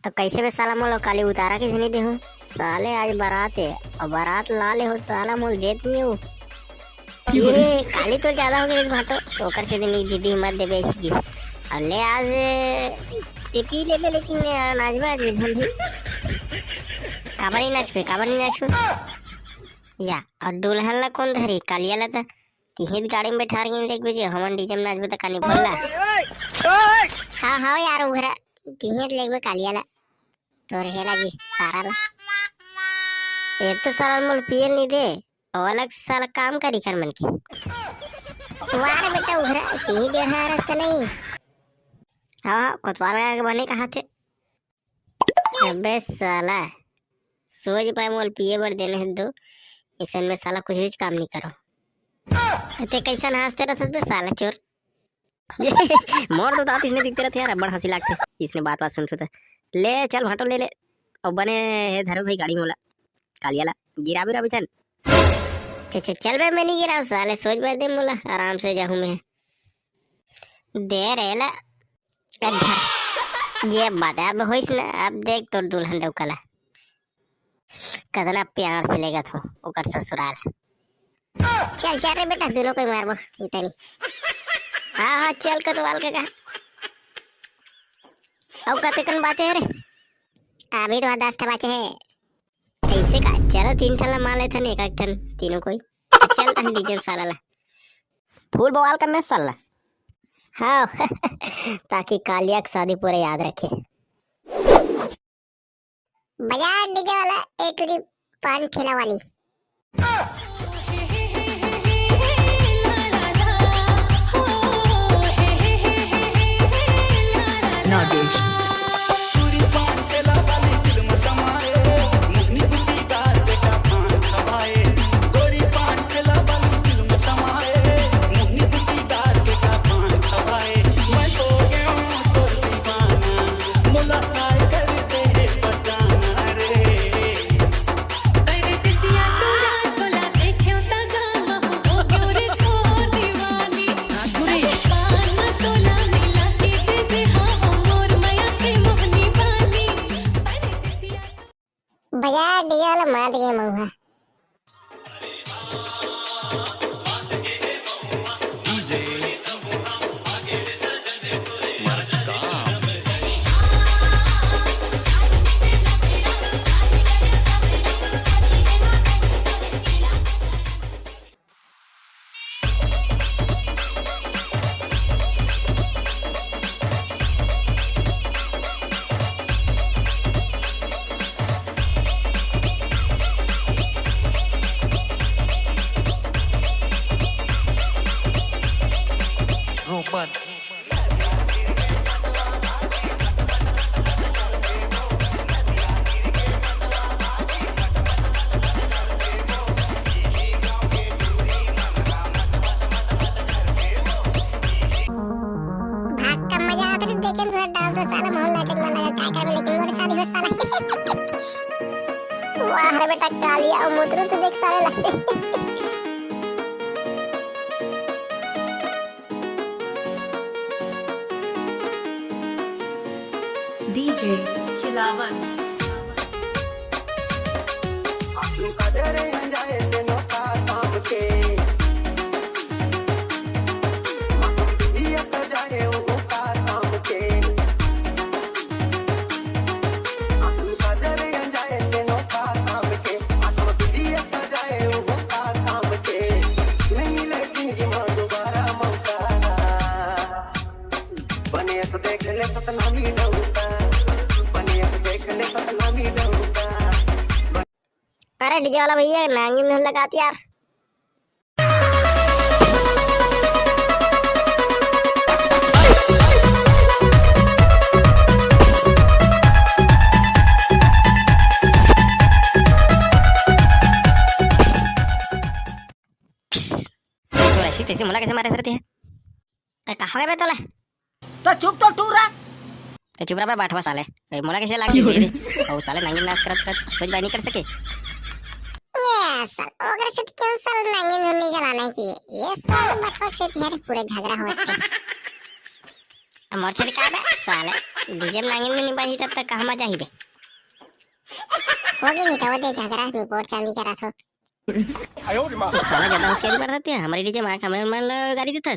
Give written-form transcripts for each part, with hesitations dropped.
तो कैसे में साला मोल काली उतारा किस नहीं दे हो साले। आज बारात है और बारात ला ले हो साला मोल देत नहीं हो। ये काली तो ज्यादा हो गई भाटो तो कर से नहीं दीदी मत दे बेचगी और ले आज ते पी ले लेकिन नाच में आज भी भी काबरी नाच पे काबरी नाच पे या और दुल्हन ला कौन धरी कालिया ला था तिहित गाड़ी में बैठा रही देख बजे हमन डीजे में नाच में तो कानी बोलला। हाँ हाँ यार उघरा तिहित लेगबे कालिया ला तो रहेला जी सारा ला एक तो साला मोल पियल नहीं दे और अलग साला काम करी कर मन की वारे बेटा उघरा ती डेढ़ा रास्ता नहीं। हाँ कोतवाल के बने कहा थे अबे साला सोच पाए मोल पिए बर देने हैं दो इसन में साला कुछ भी काम नहीं करो ते कैसन हंसते रहते बे साला चोर। ये मोर तो दांत इसने दिखते रहते यार बड़ हंसी लागते इसने बात सुन सुनता ले चल भाटो ले ले और बने धरो भाई गाड़ी मोला कालियाला गिरा बिरा चल चल बे मैं नहीं गिरा साले सोच बे दे मोला आराम से जाऊं मैं दे रेला ये बात है अब होइस ना अब देख तो दुल्हन डौकला कदना प्यार से लेगा तो ओकर ससुराल चल चल रे बेटा दोनों को मारबो इतनी। हाँ हाँ चल कतवाल के कहा अब कते कन बाचे रे अभी तो 10 ठा बाचे है ऐसे का चलो 3 ठला मार लेते हैं एक टन तीनों कोई चल तन डीजे साला ला फूल बवाल करने साला। हाँ ताकि कालिया की शादी पूरे याद रखे बजा डीजे वाला एक पान ठेला वाली। नागेश बजा डीजे वाला मार दिया मऊहा। वाह रे बेटा कालिया और मुद्रू तो देख सारे लगते डीजे खिलावन अरे डीजे वाला भैया नांगी में लगाती यार। तो ऐसी तैसी मुला कैसे मारे सरती है कहा गए बे तोले तो चुप तो टूर रहा तो चुप रहा बैठवा साले मुला कैसे लाग दे और साले नांगी नाच करत सोच बाई नहीं कर सके साल ओकर से क्यों साल नांगी नहीं चलाना चाहिए ये साल बटवा से यार पूरे झगड़ा होते मोर से का बे साले डीजे में नागिन नहीं बाजी तब तक कहां मजा ही बे हो गई नहीं तो वो दे झगड़ा रिपोर्ट चांदी करा था साला ज्यादा होशियारी बरतते है हमारी डीजे मार हमारे मान गाड़ी देता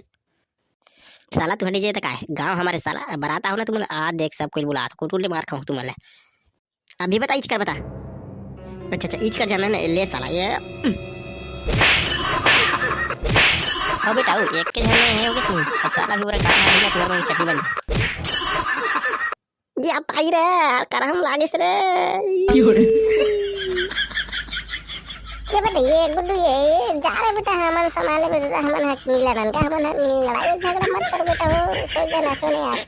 साला तू डीजे तक है गांव हमारे साला बारात आओ ना तुम आज देख सब कोई बुला को टूले मार खाऊं तुम्हारे अभी बता इच कर बता अच्छा इच कर जाना ना ले साला ये हो बेटा वो एक के झरने है होगे सुन साला भी पूरा काम है तुम्हारे चटी बन जी आप आई रे करम लागिस रे ये बेटा ये गुड्डू ये जा रहे बेटा हमारे संभाले बेटा हमारे हक नीला रंग का हमारे लड़ाई झगड़ा मत कर बेटा वो सोच देना सुने यार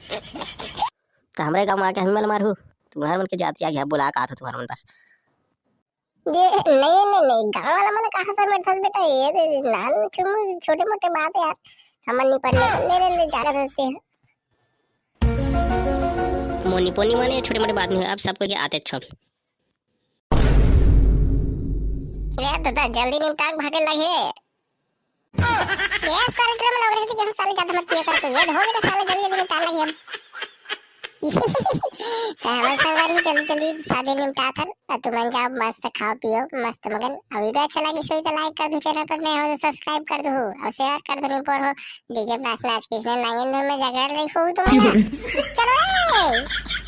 तो हमारे गांव आके हम मारू तुम्हारे मन के जाती आ गया बुला का था तुम्हारे मन पर ये नहीं गांव वाला मतलब कहां से बैठा बेटा ये नान चुम छोटे मोटे बात है यार हम नहीं पर ले जा रहे रहते हैं मोनी पोनी माने छोटे मोटे बात नहीं है अब सबको के आते छो ले दादा जल्दी निपटा भागे लगे ये सारे ड्रामा लग रहे थे कि हम साले ज्यादा मत किया कर ये हो गया साले जल्दी निपटा लगे हम हमारे संगारी जल्दी शादी निपटा कर तुम जाओ मस्त खाओ पियो मस्त मगन वीडियो अच्छा लगी सो तो लाइक कर दो चैनल पर नए हो तो सब्सक्राइब कर दो और शेयर कर दो पर हो डीजे नाच नाच किसने नागिन में जगह रही हो तुम्हारे चलो